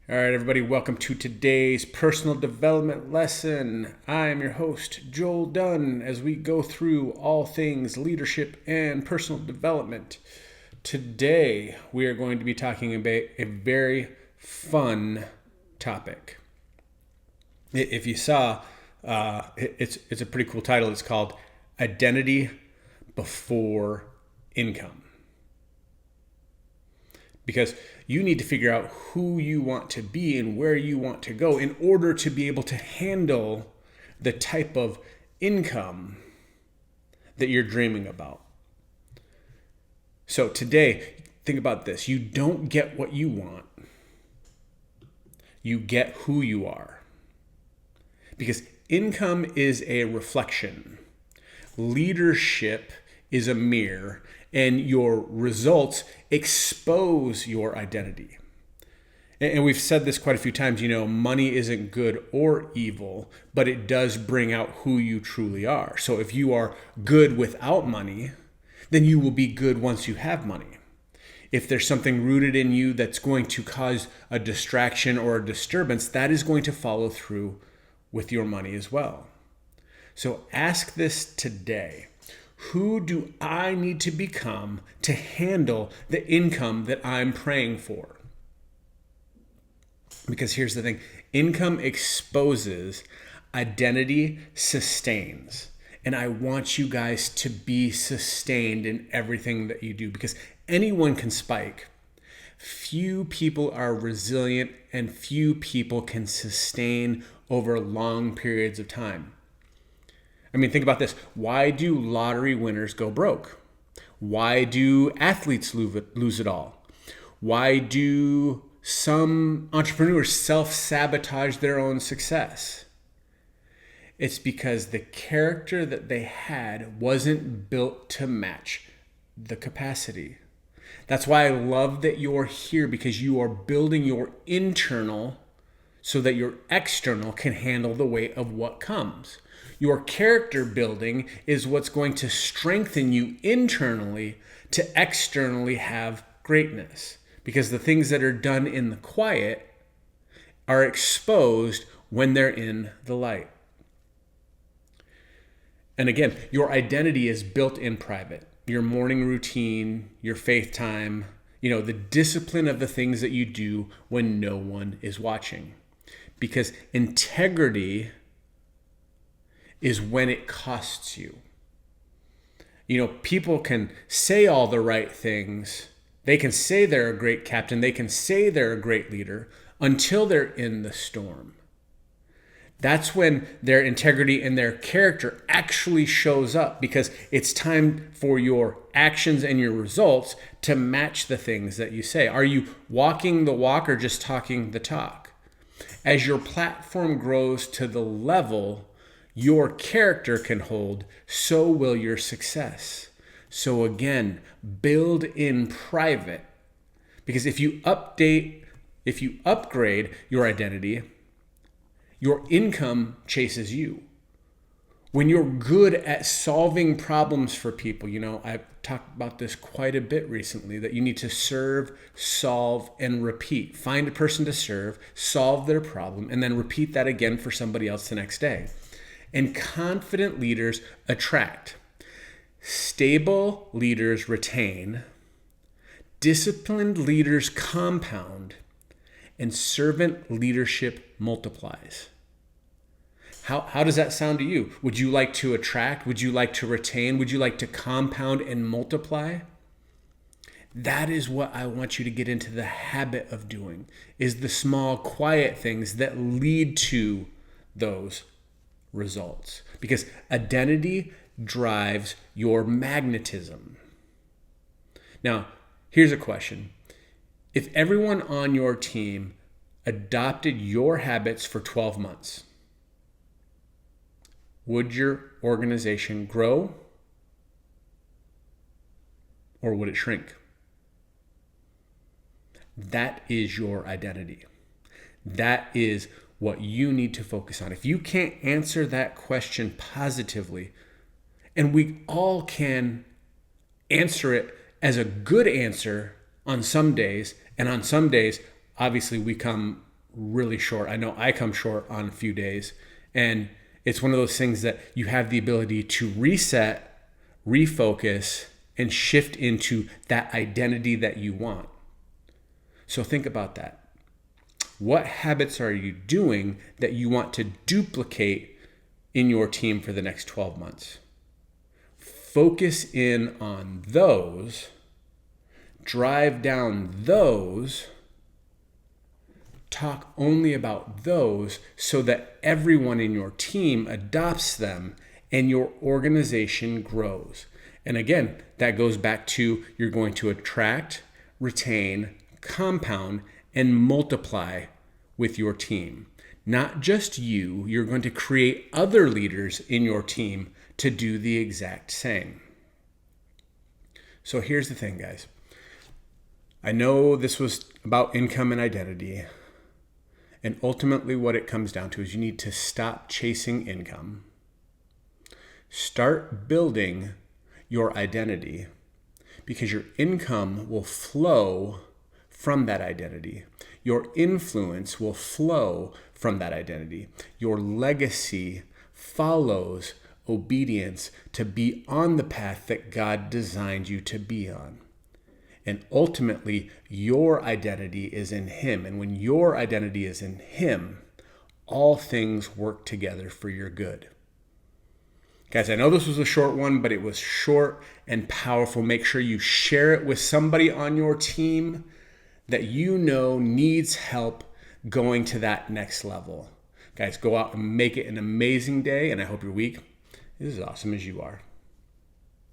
All right, everybody, welcome to today's personal development lesson. I am your host, Joel Dunn, as we go through all things leadership and personal development. Today, we are going to be talking about a very fun topic. If you saw, it's a pretty cool title. It's called Identity Before Income. Because you need to figure out who you want to be and where you want to go in order to be able to handle the type of income that you're dreaming about. So today, think about this. You don't get what you want. You get who you are. Because income is a reflection. Leadership is a mirror, and your results expose your identity. And we've said this quite a few times, money isn't good or evil, but it does bring out who you truly are. So if you are good without money, then you will be good once you have money. If there's something rooted in you that's going to cause a distraction or a disturbance, that is going to follow through with your money as well. So ask this today. Who do I need to become to handle the income that I'm praying for? Because here's the thing. Income exposes, identity sustains. And I want you guys to be sustained in everything that you do, because anyone can spike. Few people are resilient, and few people can sustain over long periods of time. I mean, think about this. Why do lottery winners go broke? Why do athletes lose it all? Why do some entrepreneurs self-sabotage their own success? It's because the character that they had wasn't built to match the capacity. That's why I love that you're here, because you are building your internal so that your external can handle the weight of what comes. Your character building is what's going to strengthen you internally to externally have greatness. Because the things that are done in the quiet are exposed when they're in the light. And again, your identity is built in private. Your morning routine, your faith time, the discipline of the things that you do when no one is watching. Because integrity is when it costs you. People can say all the right things. They can say they're a great captain. They can say they're a great leader until they're in the storm. That's when their integrity and their character actually shows up, because it's time for your actions and your results to match the things that you say. Are you walking the walk or just talking the talk? As your platform grows to the level your character can hold, so will your success. So again, build in private. Because if you upgrade your identity, your income chases you. When you're good at solving problems for people, I've talked about this quite a bit recently, that you need to serve, solve, and repeat. Find a person to serve, solve their problem, and then repeat that again for somebody else the next day. And confident leaders attract. Stable leaders retain. Disciplined leaders compound. And servant leadership multiplies. How does that sound to you? Would you like to attract? Would you like to retain? Would you like to compound and multiply? That is what I want you to get into the habit of doing, is the small, quiet things that lead to those results. Because identity drives your magnetism. Now, here's a question. If everyone on your team adopted your habits for 12 months, would your organization grow or would it shrink? That is your identity. That is what you need to focus on. If you can't answer that question positively, and we all can answer it as a good answer on some days, and on some days, obviously we come really short. I know I come short on a few days. And it's one of those things that you have the ability to reset, refocus, and shift into that identity that you want. So think about that. What habits are you doing that you want to duplicate in your team for the next 12 months? Focus in on those, drive down those, talk only about those so that everyone in your team adopts them and your organization grows. And again, that goes back to you're going to attract, retain, compound, and multiply with your team. Not just you, you're going to create other leaders in your team to do the exact same. So here's the thing, guys. I know this was about income and identity. And ultimately what it comes down to is you need to stop chasing income. Start building your identity, because your income will flow from that identity. Your influence will flow from that identity. Your legacy follows obedience to be on the path that God designed you to be on. And ultimately, your identity is in Him. And when your identity is in Him, all things work together for your good. Guys, I know this was a short one, but it was short and powerful. Make sure you share it with somebody on your team that you know needs help going to that next level. Guys, go out and make it an amazing day, and I hope your week is as awesome as you are.